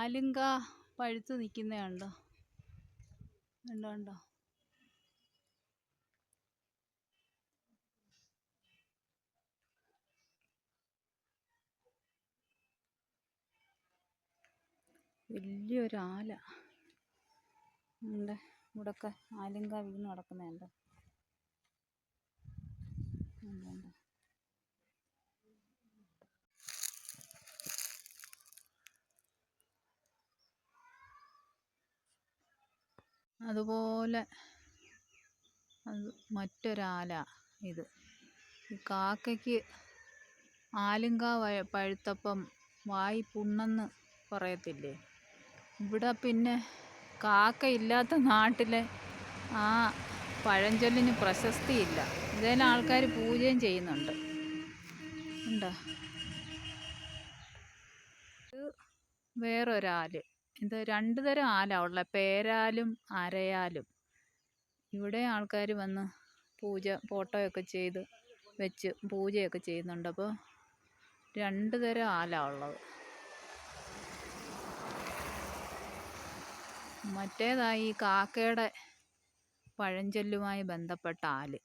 ആലിങ്ക പഴുത്ത് നിൽക്കുന്നത് കണ്ടോ? കണ്ടോ കണ്ടോ? വലിയൊരാല ഉണ്ട്. ഇവിടൊക്കെ ആലിങ്ക വീണ് കിടക്കുന്നുണ്ട്. അതുപോലെ അത് മറ്റൊരാല. ഇത് കാക്കയ്ക്ക് ആലിങ്ക പഴുത്തപ്പം വായി പുണ്ണെന്ന് പറയത്തില്ലേ? ഇവിടെ പിന്നെ കാക്കയില്ലാത്ത നാട്ടിലെ ആ പഴഞ്ചൊല്ലിന് പ്രശസ്തിയില്ല. ഇതേലും ആൾക്കാർ പൂജയും ചെയ്യുന്നുണ്ട്. ഉണ്ടോ? ഇത് വേറൊരാല്. ഇത് 2 തരം ആല ഉള്ള, പേരാലും അരയാലും. ഇവിടെ ആൾക്കാർ വന്ന് പൂജ ഫോട്ടോയൊക്കെ ചെയ്ത് വെച്ച് പൂജയൊക്കെ ചെയ്യുന്നുണ്ട്. അപ്പോൾ 2 തരം ആല ഉള്ളത്. മറ്റേതായി കാക്കയുടെ പഴഞ്ചൊല്ലുമായി ബന്ധപ്പെട്ട ആല്.